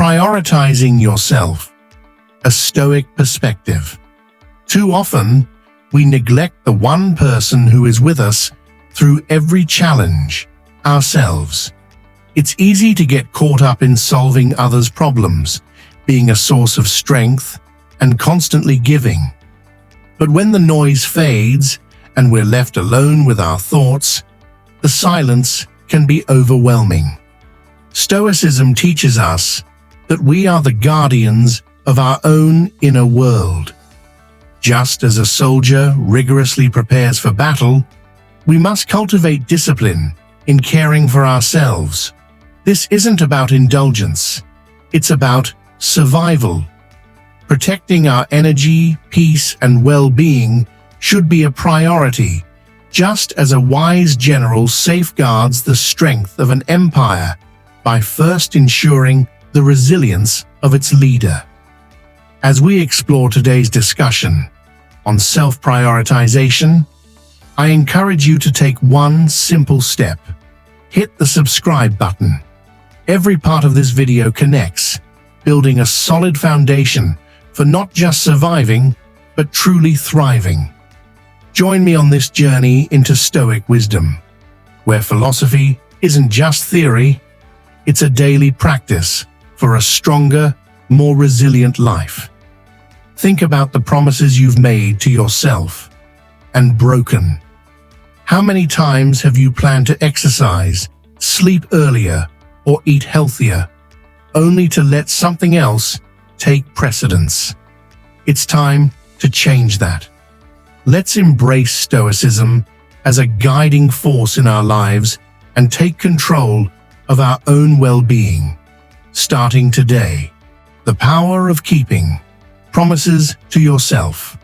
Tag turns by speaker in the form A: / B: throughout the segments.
A: Prioritizing yourself, a Stoic perspective. Too often, we neglect the one person who is with us through every challenge, ourselves. It's easy to get caught up in solving others' problems, being a source of strength, and constantly giving. But when the noise fades and we're left alone with our thoughts, the silence can be overwhelming. Stoicism teaches us that we are the guardians of our own inner world. Just as a soldier rigorously prepares for battle, we must cultivate discipline in caring for ourselves. This isn't about indulgence, it's about survival. Protecting our energy, peace, and well-being should be a priority, just as a wise general safeguards the strength of an empire by first ensuring the resilience of its leader. As we explore today's discussion on self-prioritization, I encourage you to take one simple step. Hit the subscribe button. Every part of this video connects, building a solid foundation for not just surviving, but truly thriving. Join me on this journey into Stoic wisdom, where philosophy isn't just theory, it's a daily practice for a stronger, more resilient life. Think about the promises you've made to yourself and broken. How many times have you planned to exercise, sleep earlier, or eat healthier, only to let something else take precedence? It's time to change that. Let's embrace Stoicism as a guiding force in our lives and take control of our own well-being. Starting today, the power of keeping promises to yourself.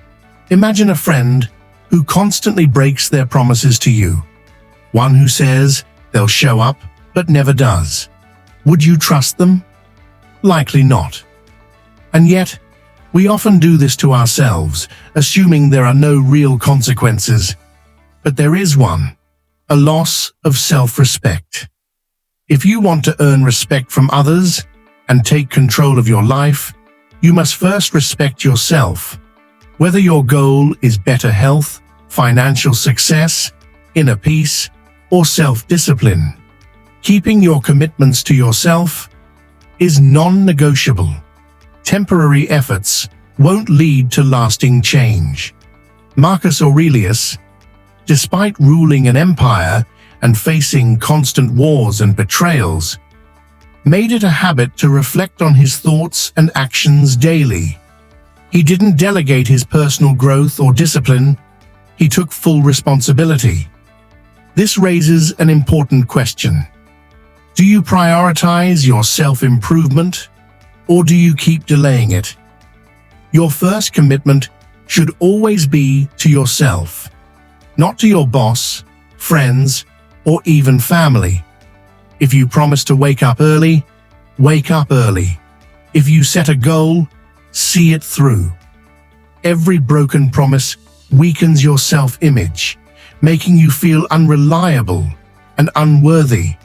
A: Imagine a friend who constantly breaks their promises to you. One who says they'll show up but never does. Would you trust them? Likely not. And yet, we often do this to ourselves, assuming there are no real consequences. But there is one: a loss of self-respect. If you want to earn respect from others and take control of your life, you must first respect yourself. Whether your goal is better health, financial success, inner peace, or self-discipline, keeping your commitments to yourself is non-negotiable. Temporary efforts won't lead to lasting change. Marcus Aurelius, despite ruling an empire and facing constant wars and betrayals, made it a habit to reflect on his thoughts and actions daily. He didn't delegate his personal growth or discipline, he took full responsibility. This raises an important question. Do you prioritize your self-improvement, or do you keep delaying it? Your first commitment should always be to yourself, not to your boss, friends, or even family. If you promise to wake up early, wake up early. If you set a goal, see it through. Every broken promise weakens your self-image, making you feel unreliable and unworthy.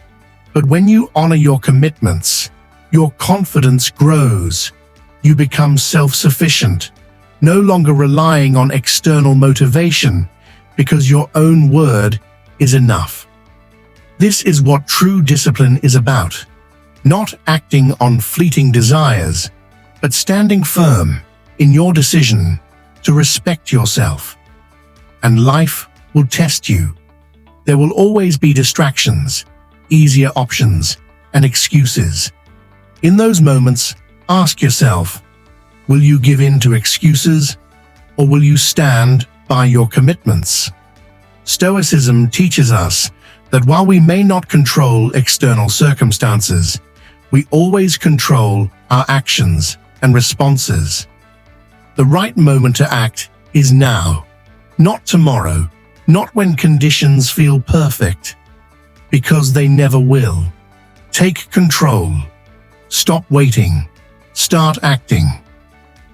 A: But when you honor your commitments, your confidence grows. You become self-sufficient, no longer relying on external motivation, because your own word is enough. This is what true discipline is about. Not acting on fleeting desires, but standing firm in your decision to respect yourself. And life will test you. There will always be distractions, easier options, and excuses. In those moments, ask yourself, will you give in to excuses, or will you stand by your commitments? Stoicism teaches us that while we may not control external circumstances, we always control our actions and responses. The right moment to act is now, not tomorrow, not when conditions feel perfect, because they never will. Take control. Stop waiting. Start acting.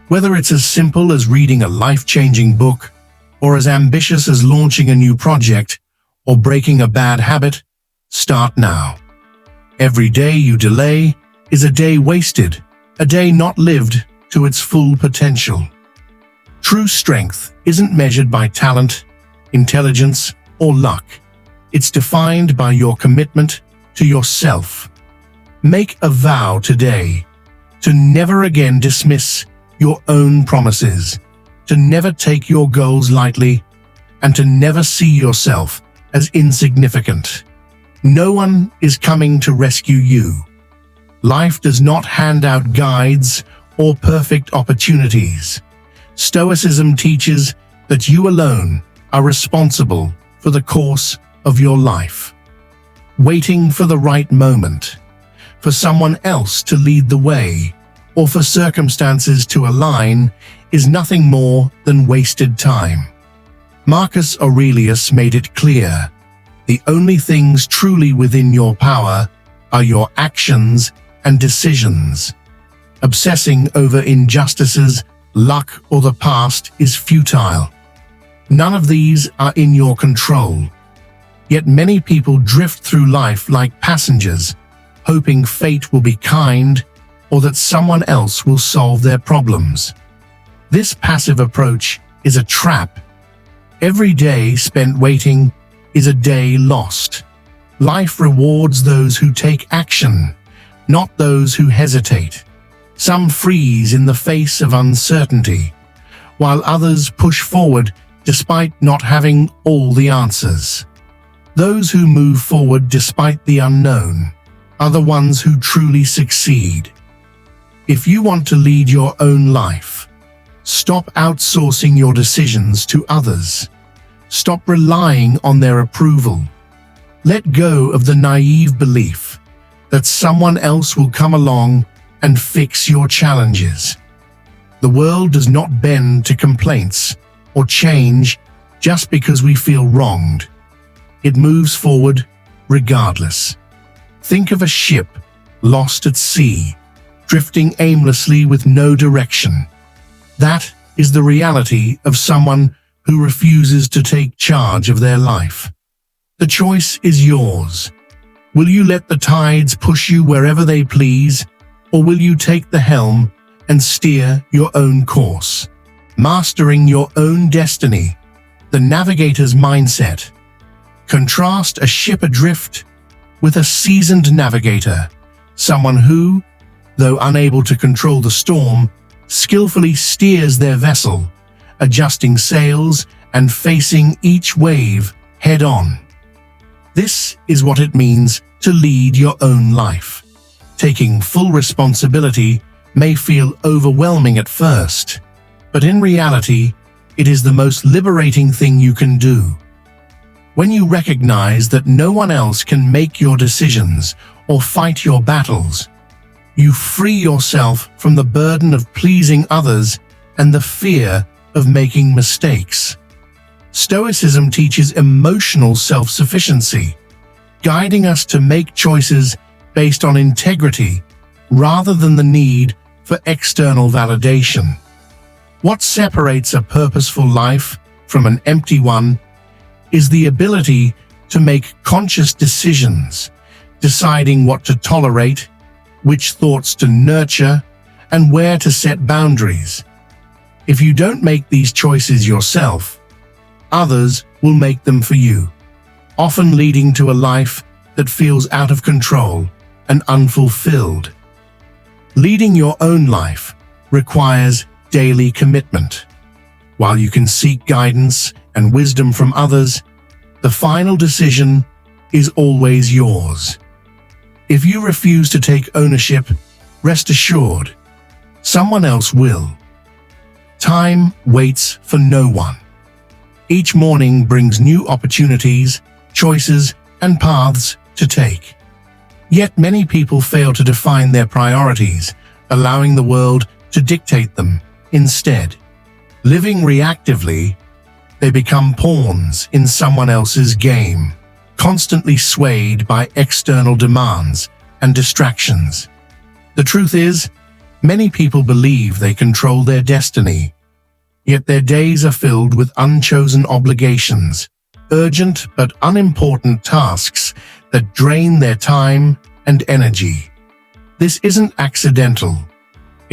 A: Whether it's as simple as reading a life-changing book, or as ambitious as launching a new project, or breaking a bad habit, start now. Every day you delay is a day wasted, a day not lived to its full potential. True strength isn't measured by talent, intelligence, or luck. It's defined by your commitment to yourself. Make a vow today to never again dismiss your own promises, to never take your goals lightly, and to never see yourself as insignificant. No one is coming to rescue you. Life does not hand out guides or perfect opportunities. Stoicism teaches that you alone are responsible for the course of your life. Waiting for the right moment, for someone else to lead the way, or for circumstances to align is nothing more than wasted time. Marcus Aurelius made it clear, the only things truly within your power are your actions and decisions. Obsessing over injustices, luck, or the past is futile. None of these are in your control. Yet many people drift through life like passengers, hoping fate will be kind or that someone else will solve their problems. This passive approach is a trap. Every day spent waiting is a day lost. Life rewards those who take action, not those who hesitate. Some freeze in the face of uncertainty, while others push forward despite not having all the answers. Those who move forward despite the unknown are the ones who truly succeed. If you want to lead your own life, stop outsourcing your decisions to others. Stop relying on their approval. Let go of the naive belief that someone else will come along and fix your challenges. The world does not bend to complaints or change just because we feel wronged. It moves forward regardless. Think of a ship lost at sea, drifting aimlessly with no direction. That is the reality of someone who refuses to take charge of their life. The choice is yours. Will you let the tides push you wherever they please, or will you take the helm and steer your own course? Mastering your own destiny, the navigator's mindset. Contrast a ship adrift with a seasoned navigator, someone who, though unable to control the storm, skillfully steers their vessel, adjusting sails and facing each wave head-on. This is what it means to lead your own life. Taking full responsibility may feel overwhelming at first, but in reality, it is the most liberating thing you can do. When you recognize that no one else can make your decisions or fight your battles, you free yourself from the burden of pleasing others and the fear of making mistakes. Stoicism teaches emotional self-sufficiency, guiding us to make choices based on integrity rather than the need for external validation. What separates a purposeful life from an empty one is the ability to make conscious decisions, deciding what to tolerate, which thoughts to nurture, and where to set boundaries. If you don't make these choices yourself, others will make them for you, often leading to a life that feels out of control and unfulfilled. Leading your own life requires daily commitment. While you can seek guidance and wisdom from others, the final decision is always yours. If you refuse to take ownership, rest assured, someone else will. Time waits for no one. Each morning brings new opportunities, choices, and paths to take. Yet many people fail to define their priorities, allowing the world to dictate them instead. Living reactively, they become pawns in someone else's game, constantly swayed by external demands and distractions. The truth is, many people believe they control their destiny, yet their days are filled with unchosen obligations, urgent but unimportant tasks that drain their time and energy. This isn't accidental.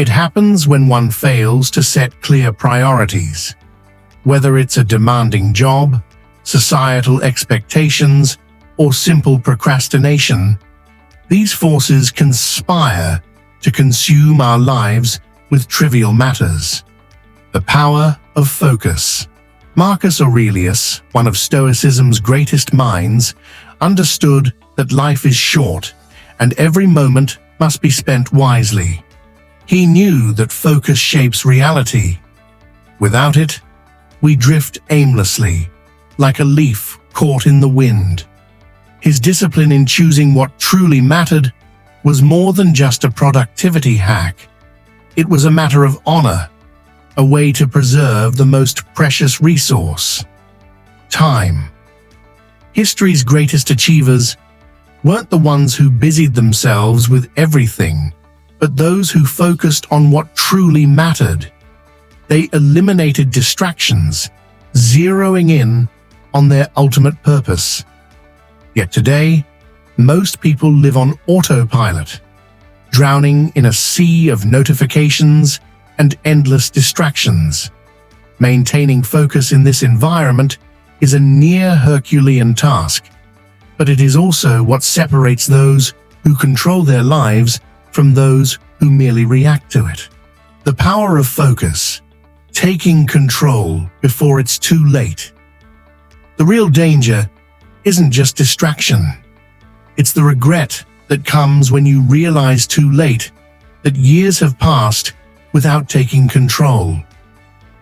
A: It happens when one fails to set clear priorities. Whether it's a demanding job, societal expectations, or simple procrastination, these forces conspire to consume our lives with trivial matters. The power of focus. Marcus Aurelius, one of Stoicism's greatest minds, understood that life is short and every moment must be spent wisely. He knew that focus shapes reality. Without it, we drift aimlessly, like a leaf caught in the wind. His discipline in choosing what truly mattered was more than just a productivity hack. It was a matter of honor, a way to preserve the most precious resource: time. History's greatest achievers weren't the ones who busied themselves with everything, but those who focused on what truly mattered. They eliminated distractions, zeroing in on their ultimate purpose. Yet today, most people live on autopilot, drowning in a sea of notifications and endless distractions. Maintaining focus in this environment is a near Herculean task, but it is also what separates those who control their lives from those who merely react to it. The power of focus, taking control before it's too late. The real danger isn't just distraction. It's the regret that comes when you realize too late that years have passed without taking control.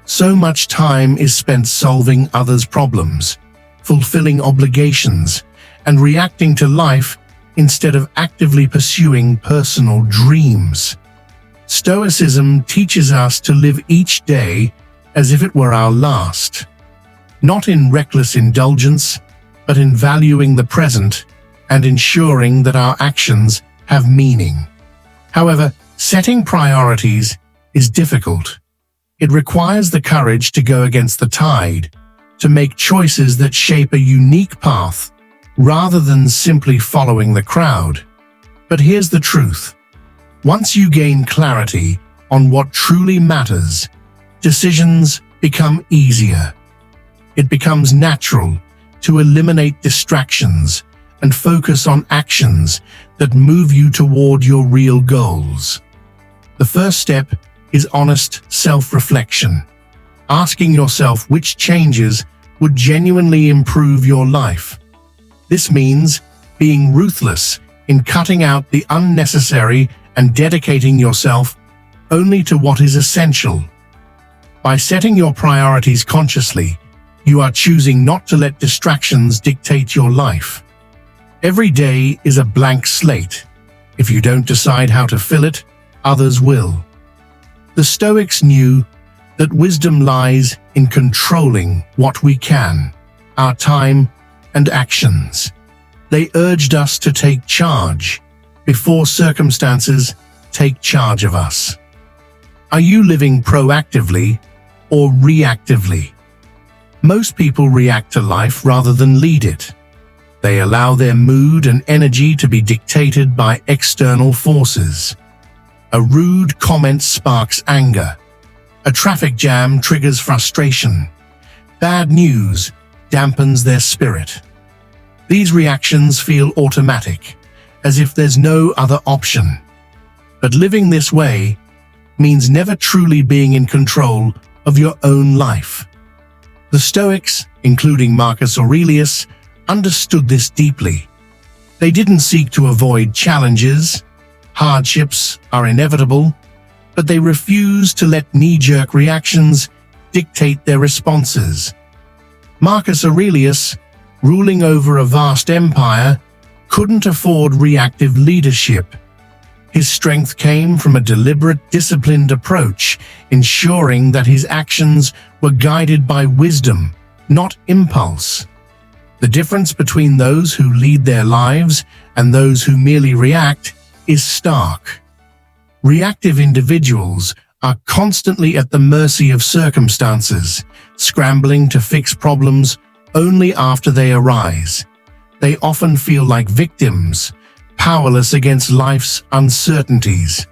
A: So much time is spent solving others' problems, fulfilling obligations, and reacting to life instead of actively pursuing personal dreams. Stoicism teaches us to live each day as if it were our last, not in reckless indulgence, but in valuing the present and ensuring that our actions have meaning. However, setting priorities is difficult. It requires the courage to go against the tide, to make choices that shape a unique path, rather than simply following the crowd. But here's the truth. Once you gain clarity on what truly matters, decisions become easier. It becomes natural to eliminate distractions and focus on actions that move you toward your real goals. The first step is honest self-reflection, asking yourself which changes would genuinely improve your life. This means being ruthless in cutting out the unnecessary and dedicating yourself only to what is essential. By setting your priorities consciously, you are choosing not to let distractions dictate your life. Every day is a blank slate. If you don't decide how to fill it, others will. The Stoics knew that wisdom lies in controlling what we can, our time and actions. They urged us to take charge before circumstances take charge of us. Are you living proactively or reactively? Most people react to life rather than lead it. They allow their mood and energy to be dictated by external forces. A rude comment sparks anger. A traffic jam triggers frustration. Bad news dampens their spirit. These reactions feel automatic, as if there's no other option. But living this way means never truly being in control of your own life. The Stoics, including Marcus Aurelius, understood this deeply. They didn't seek to avoid challenges. Hardships are inevitable, but they refused to let knee-jerk reactions dictate their responses. Marcus Aurelius, ruling over a vast empire, couldn't afford reactive leadership. His strength came from a deliberate, disciplined approach, ensuring that his actions were guided by wisdom, not impulse. The difference between those who lead their lives and those who merely react is stark. Reactive individuals are constantly at the mercy of circumstances, scrambling to fix problems only after they arise. They often feel like victims, powerless against life's uncertainties.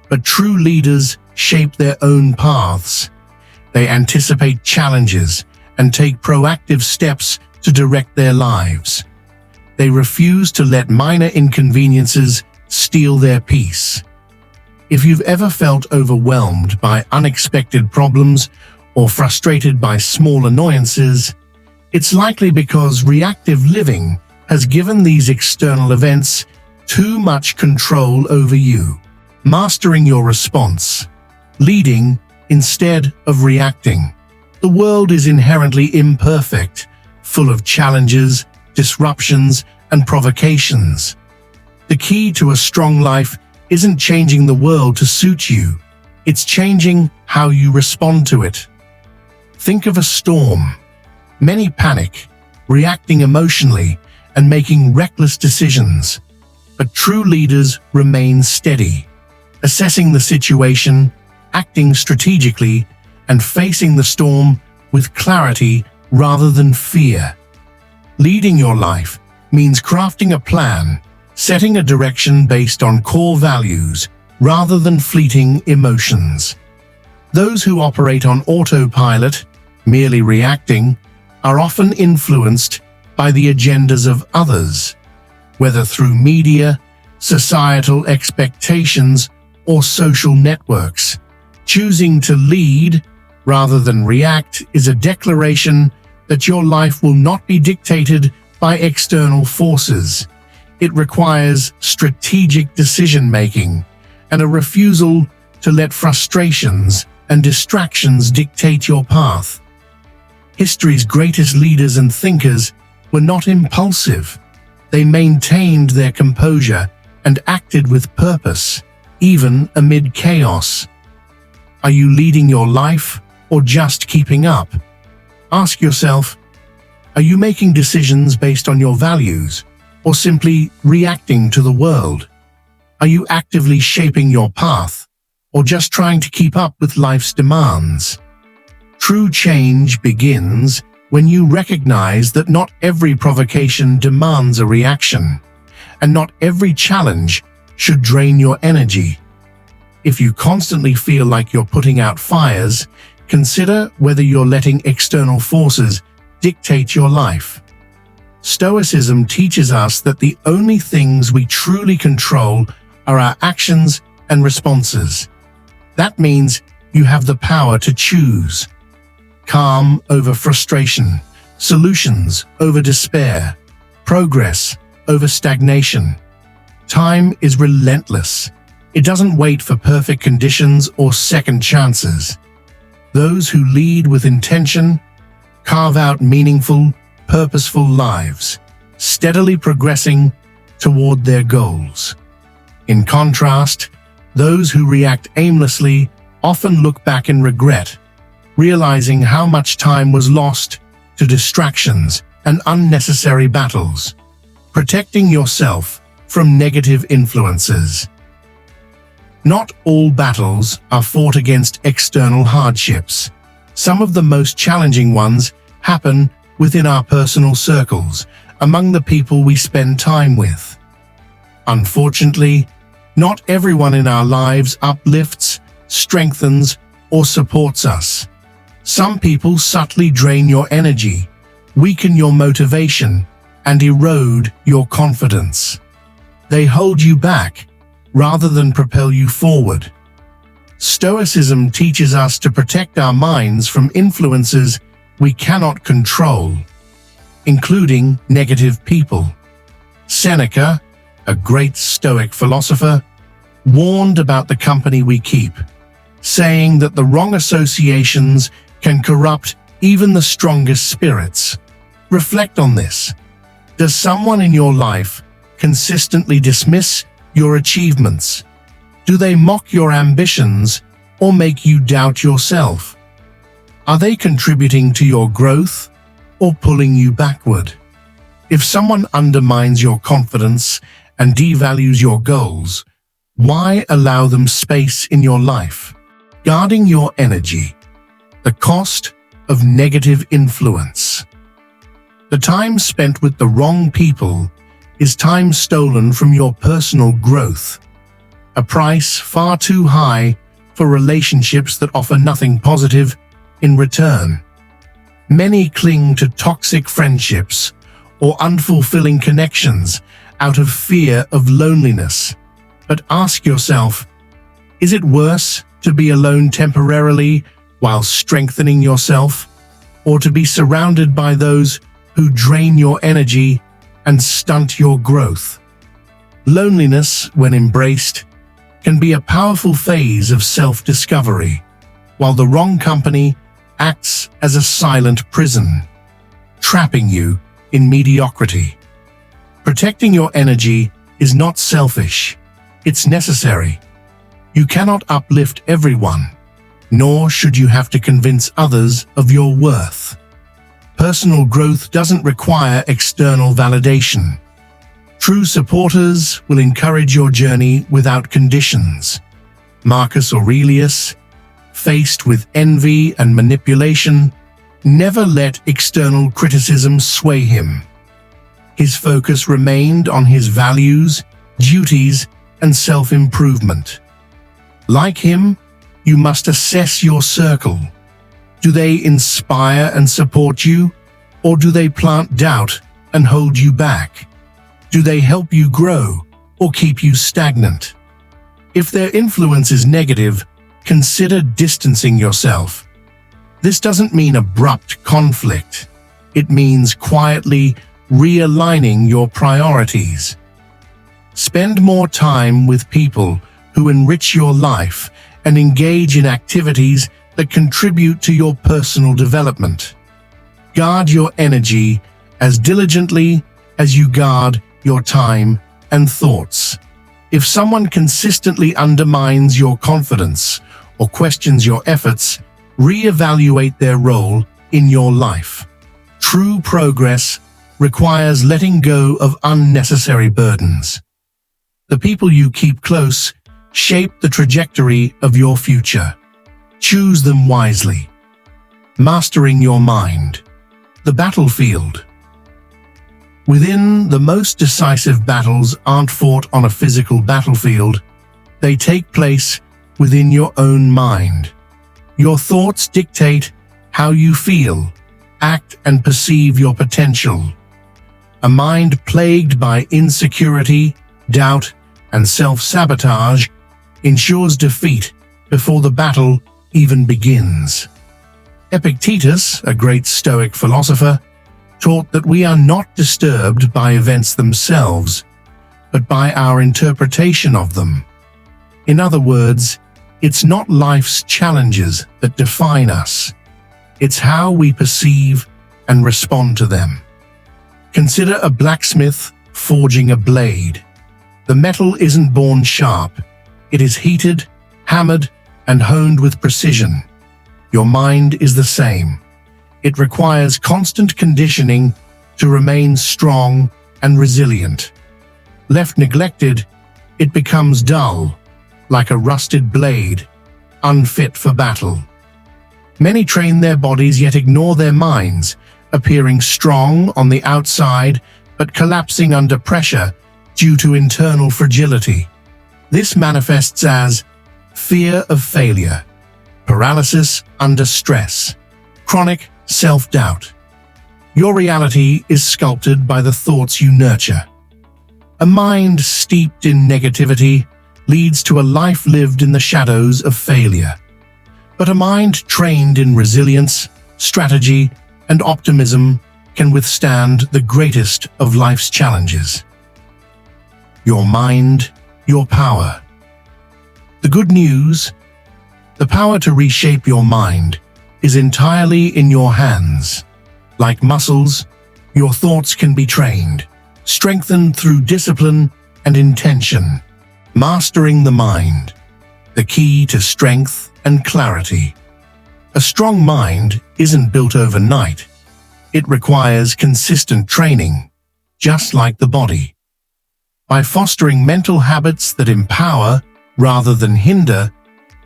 A: But true leaders shape their own paths. They anticipate challenges and take proactive steps to direct their lives. They refuse to let minor inconveniences steal their peace. If you've ever felt overwhelmed by unexpected problems or frustrated by small annoyances, it's likely because reactive living has given these external events too much control over you. Mastering your response, leading instead of reacting. The world is inherently imperfect, full of challenges, disruptions, and provocations. The key to a strong life isn't changing the world to suit you, it's changing how you respond to it. Think of a storm. Many panic, reacting emotionally and making reckless decisions. But true leaders remain steady, assessing the situation, acting strategically, and facing the storm with clarity rather than fear. Leading your life means crafting a plan, setting a direction based on core values rather than fleeting emotions. Those who operate on autopilot, merely reacting, are often influenced by the agendas of others, whether through media, societal expectations, or social networks. Choosing to lead rather than react is a declaration that your life will not be dictated by external forces. It requires strategic decision-making and a refusal to let frustrations and distractions dictate your path. History's greatest leaders and thinkers were not impulsive. They maintained their composure and acted with purpose, even amid chaos. Are you leading your life or just keeping up? Ask yourself, are you making decisions based on your values or simply reacting to the world? Are you actively shaping your path or just trying to keep up with life's demands? True change begins when you recognize that not every provocation demands a reaction, and not every challenge should drain your energy. If you constantly feel like you're putting out fires, consider whether you're letting external forces dictate your life. Stoicism teaches us that the only things we truly control are our actions and responses. That means you have the power to choose. Calm over frustration, solutions over despair, progress over stagnation. Time is relentless. It doesn't wait for perfect conditions or second chances. Those who lead with intention carve out meaningful, purposeful lives, steadily progressing toward their goals. In contrast, those who react aimlessly often look back in regret, realizing how much time was lost to distractions and unnecessary battles. Protecting yourself from negative influences. Not all battles are fought against external hardships. Some of the most challenging ones happen within our personal circles, among the people we spend time with. Unfortunately, not everyone in our lives uplifts, strengthens, or supports us. Some people subtly drain your energy, weaken your motivation, and erode your confidence. They hold you back rather than propel you forward. Stoicism teaches us to protect our minds from influences we cannot control, including negative people. Seneca, a great Stoic philosopher, warned about the company we keep, saying that the wrong associations can corrupt even the strongest spirits. Reflect on this. Does someone in your life consistently dismiss your achievements? Do they mock your ambitions or make you doubt yourself? Are they contributing to your growth or pulling you backward? If someone undermines your confidence and devalues your goals, why allow them space in your life? Guarding your energy. The cost of negative influence. The time spent with the wrong people is time stolen from your personal growth. a price far too high for relationships that offer nothing positive in return. Many cling to toxic friendships or unfulfilling connections out of fear of loneliness. But ask yourself, is it worse to be alone temporarily while strengthening yourself, or to be surrounded by those who drain your energy and stunt your growth? Loneliness, when embraced, can be a powerful phase of self-discovery, while the wrong company acts as a silent prison, trapping you in mediocrity. Protecting your energy is not selfish, it's necessary. You cannot uplift everyone, nor should you have to convince others of your worth. Personal growth doesn't require external validation. True supporters will encourage your journey without conditions. Marcus Aurelius, faced with envy and manipulation, never let external criticism sway him. His focus remained on his values, duties, and self-improvement. Like him, you must assess your circle. Do they inspire and support you, or do they plant doubt and hold you back? Do they help you grow or keep you stagnant? If their influence is negative, consider distancing yourself. This doesn't mean abrupt conflict. It means quietly realigning your priorities. Spend more time with people who enrich your life and engage in activities that contribute to your personal development. Guard your energy as diligently as you guard your time and thoughts. If someone consistently undermines your confidence or questions your efforts, reevaluate their role in your life. True progress requires letting go of unnecessary burdens. The people you keep close shape the trajectory of your future. Choose them wisely. Mastering your mind. The battlefield. Within the most decisive battles aren't fought on a physical battlefield. They take place within your own mind. Your thoughts dictate how you feel, act, and perceive your potential. A mind plagued by insecurity, doubt, and self-sabotage ensures defeat before the battle even begins. Epictetus, a great Stoic philosopher, taught that we are not disturbed by events themselves, but by our interpretation of them. In other words, it's not life's challenges that define us. It's how we perceive and respond to them. Consider a blacksmith forging a blade. The metal isn't born sharp. It is heated, hammered, and honed with precision. Your mind is the same. It requires constant conditioning to remain strong and resilient. Left neglected, it becomes dull, like a rusted blade, unfit for battle. Many train their bodies yet ignore their minds, appearing strong on the outside but collapsing under pressure due to internal fragility. This manifests as fear of failure, paralysis under stress, chronic self-doubt. Your reality is sculpted by the thoughts you nurture. A mind steeped in negativity leads to a life lived in the shadows of failure. But a mind trained in resilience, strategy, and optimism can withstand the greatest of life's challenges. Your mind, your power. The good news: the power to reshape your mind is entirely in your hands. Like muscles, your thoughts can be trained, strengthened through discipline and intention. Mastering the mind, the key to strength and clarity. A strong mind isn't built overnight. It requires consistent training, just like the body. By fostering mental habits that empower rather than hinder,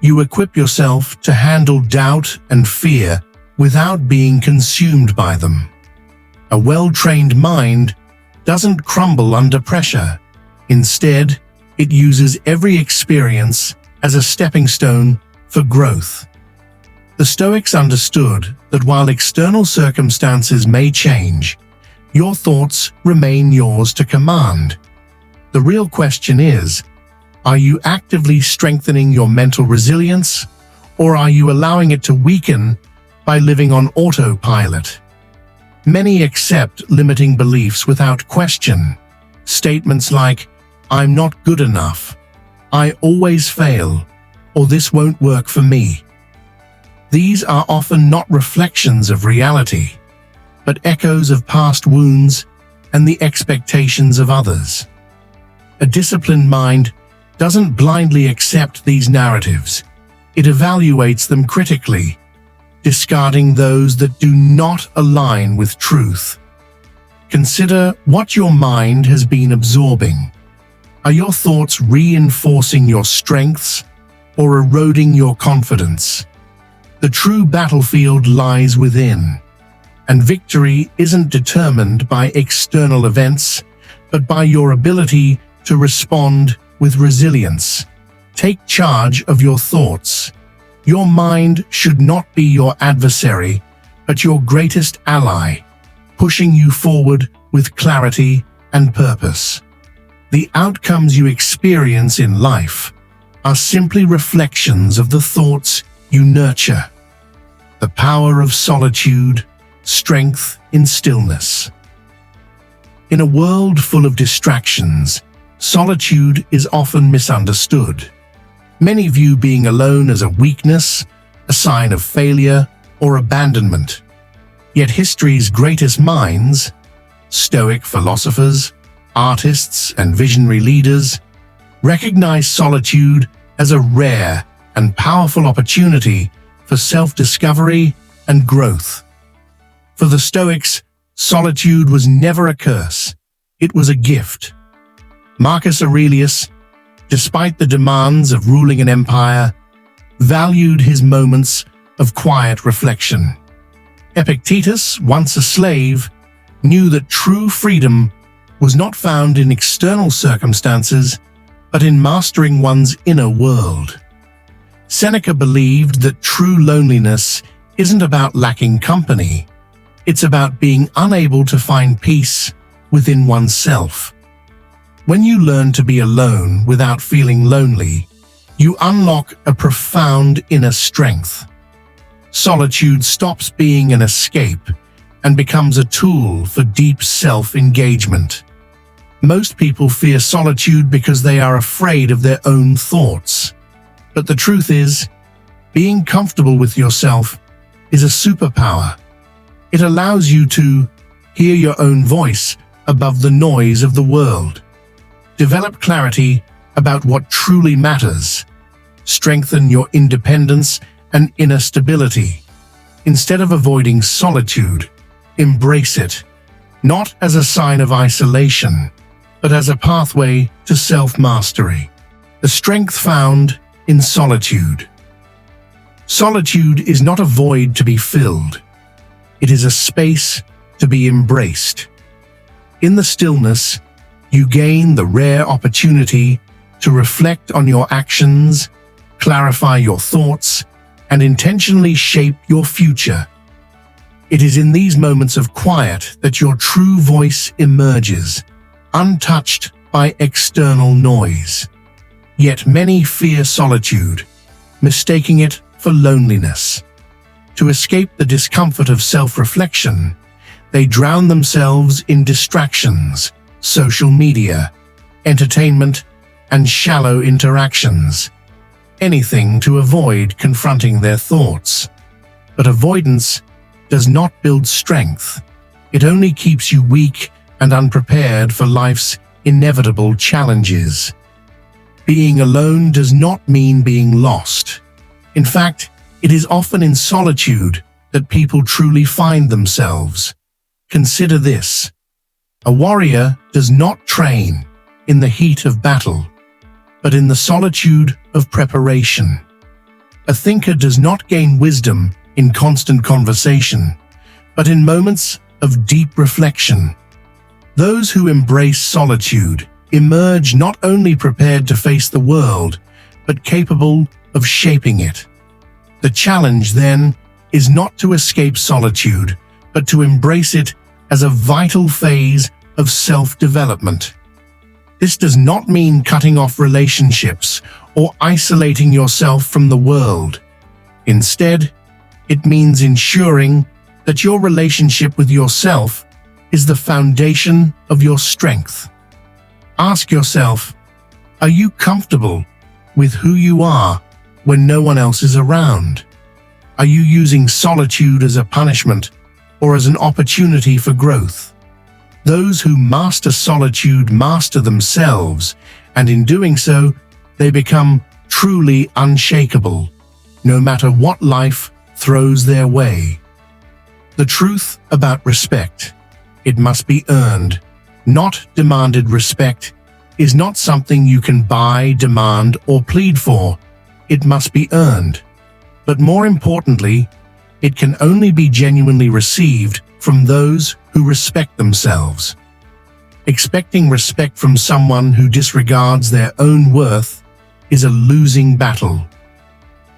A: you equip yourself to handle doubt and fear without being consumed by them. A well-trained mind doesn't crumble under pressure. Instead, It uses every experience as a stepping stone for growth. The Stoics understood that while external circumstances may change, your thoughts remain yours to command. The real question is, are you actively strengthening your mental resilience, or are you allowing it to weaken by living on autopilot? Many accept limiting beliefs without question. Statements like, "I'm not good enough," "I always fail," or "this won't work for me." These are often not reflections of reality, but echoes of past wounds and the expectations of others. A disciplined mind doesn't blindly accept these narratives. It evaluates them critically, discarding those that do not align with truth. Consider what your mind has been absorbing. Are your thoughts reinforcing your strengths or eroding your confidence? The true battlefield lies within, and victory isn't determined by external events, but by your ability to respond with resilience. Take charge of your thoughts. Your mind should not be your adversary, but your greatest ally, pushing you forward with clarity and purpose. The outcomes you experience in life are simply reflections of the thoughts you nurture. The power of solitude, strength in stillness. In a world full of distractions, solitude is often misunderstood. Many view being alone as a weakness, a sign of failure or abandonment. Yet history's greatest minds, Stoic philosophers, artists, and visionary leaders, recognize solitude as a rare and powerful opportunity for self-discovery and growth. For the Stoics, solitude was never a curse, it was a gift. Marcus Aurelius, despite the demands of ruling an empire, valued his moments of quiet reflection. Epictetus, once a slave, knew that true freedom was not found in external circumstances, but in mastering one's inner world. Seneca believed that true loneliness isn't about lacking company, it's about being unable to find peace within oneself. When you learn to be alone without feeling lonely, you unlock a profound inner strength. Solitude stops being an escape and becomes a tool for deep self-engagement. Most people fear solitude because they are afraid of their own thoughts. But the truth is, being comfortable with yourself is a superpower. It allows you to hear your own voice above the noise of the world, develop clarity about what truly matters, strengthen your independence and inner stability. Instead of avoiding solitude, embrace it, not as a sign of isolation, but as a pathway to self-mastery. The strength found in solitude. Solitude is not a void to be filled. It is a space to be embraced. In the stillness, you gain the rare opportunity to reflect on your actions, clarify your thoughts, and intentionally shape your future. It is in these moments of quiet that your true voice emerges, untouched by external noise. Yet many fear solitude, mistaking it for loneliness. To escape the discomfort of self-reflection, they drown themselves in distractions, social media, entertainment, and shallow interactions. Anything to avoid confronting their thoughts. But avoidance does not build strength. It only keeps you weak and unprepared for life's inevitable challenges. Being alone does not mean being lost. In fact, it is often in solitude that people truly find themselves. Consider this. A warrior does not train in the heat of battle, but in the solitude of preparation. A thinker does not gain wisdom in constant conversation, but in moments of deep reflection. Those who embrace solitude emerge not only prepared to face the world, but capable of shaping it. The challenge, then, is not to escape solitude, but to embrace it as a vital phase of self-development. This does not mean cutting off relationships or isolating yourself from the world. Instead, it means ensuring that your relationship with yourself is the foundation of your strength. Ask yourself, are you comfortable with who you are when no one else is around? Are you using solitude as a punishment or as an opportunity for growth? Those who master solitude master themselves, and in doing so, they become truly unshakable, no matter what life throws their way. The truth about respect: it must be earned, not demanded. Respect is not something you can buy, demand, or plead for. It must be earned. But more importantly, it can only be genuinely received from those who respect themselves. Expecting respect from someone who disregards their own worth is a losing battle.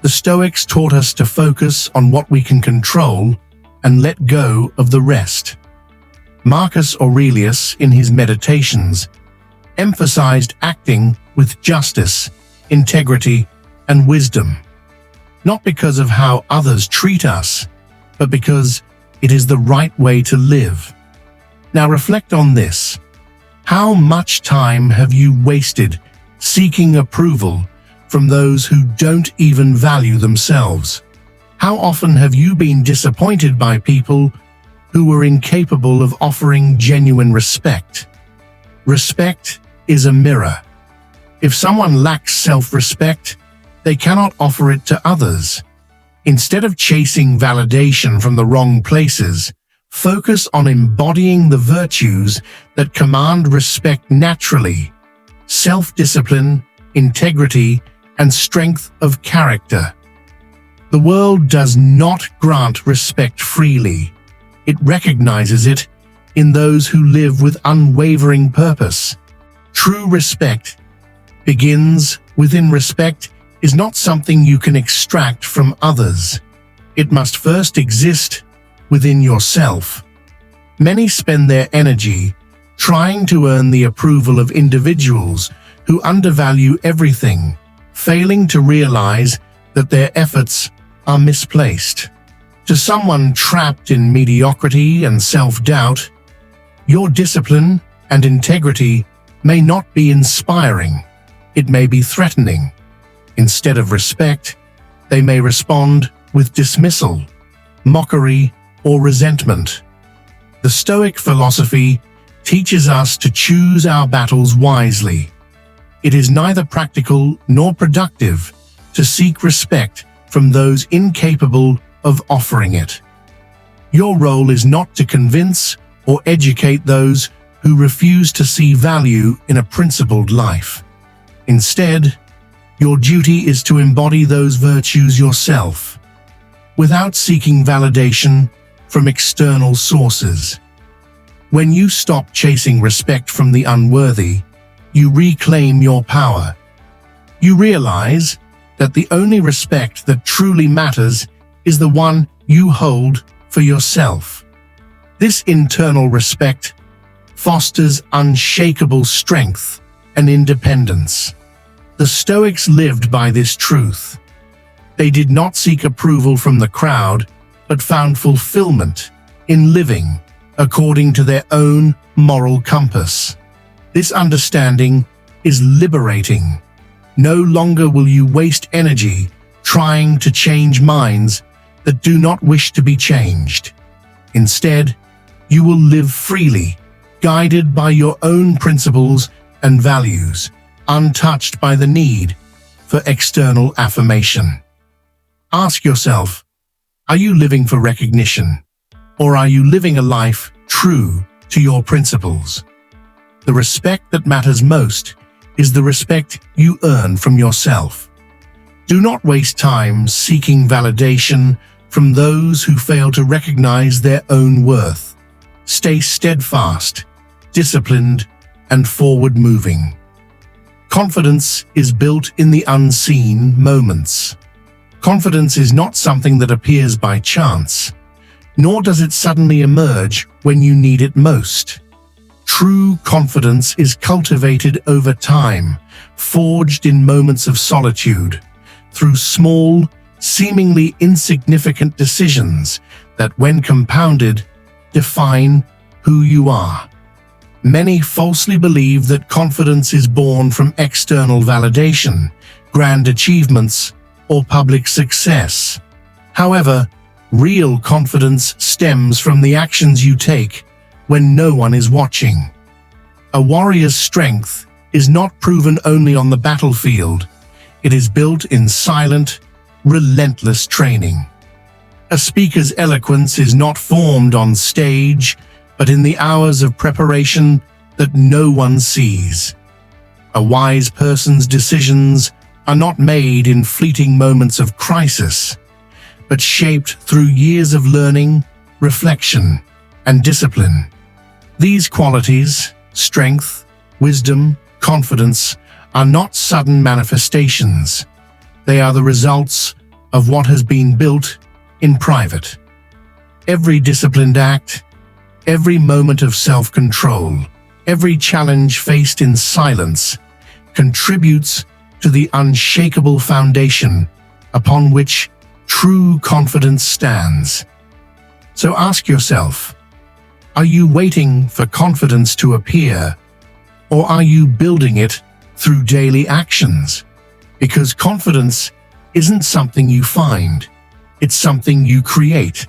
A: The Stoics taught us to focus on what we can control and let go of the rest. Marcus Aurelius, in his Meditations, emphasized acting with justice, integrity, and wisdom, not because of how others treat us, but because it is the right way to live. Now reflect on this. How much time have you wasted seeking approval from those who don't even value themselves? How often have you been disappointed by people who were incapable of offering genuine respect? Respect is a mirror. If someone lacks self-respect, they cannot offer it to others. Instead of chasing validation from the wrong places, focus on embodying the virtues that command respect naturally: self-discipline, integrity, and strength of character. The world does not grant respect freely. It recognizes it in those who live with unwavering purpose. True respect begins within. Respect is not something you can extract from others. It must first exist within yourself. Many spend their energy trying to earn the approval of individuals who undervalue everything, failing to realize that their efforts are misplaced. To someone trapped in mediocrity and self-doubt, your discipline and integrity may not be inspiring. It may be threatening. Instead of respect, they may respond with dismissal, mockery, or resentment. The Stoic philosophy teaches us to choose our battles wisely. It is neither practical nor productive to seek respect from those incapable of offering it. Your role is not to convince or educate those who refuse to see value in a principled life. Instead, your duty is to embody those virtues yourself, without seeking validation from external sources. When you stop chasing respect from the unworthy, you reclaim your power. You realize that the only respect that truly matters is the one you hold for yourself. This internal respect fosters unshakable strength and independence. The Stoics lived by this truth. They did not seek approval from the crowd, but found fulfillment in living according to their own moral compass. This understanding is liberating. No longer will you waste energy trying to change minds that do not wish to be changed. Instead, you will live freely, guided by your own principles and values, untouched by the need for external affirmation. Ask yourself, are you living for recognition, or are you living a life true to your principles? The respect that matters most is the respect you earn from yourself. Do not waste time seeking validation from those who fail to recognize their own worth. Stay steadfast, disciplined, and forward-moving. Confidence is built in the unseen moments. Confidence is not something that appears by chance, nor does it suddenly emerge when you need it most. True confidence is cultivated over time, forged in moments of solitude, through small, seemingly insignificant decisions that, when compounded, define who you are. Many falsely believe that confidence is born from external validation, grand achievements, or public success. However, real confidence stems from the actions you take when no one is watching. A warrior's strength is not proven only on the battlefield. It is built in silent, relentless training. A speaker's eloquence is not formed on stage, but in the hours of preparation that no one sees. A wise person's decisions are not made in fleeting moments of crisis, but shaped through years of learning, reflection, and discipline. These qualities, strength, wisdom, confidence, are not sudden manifestations. They are the results of what has been built in private. Every disciplined act, every moment of self-control, every challenge faced in silence contributes to the unshakable foundation upon which true confidence stands. So ask yourself, are you waiting for confidence to appear, or are you building it through daily actions? Because confidence isn't something you find, it's something you create.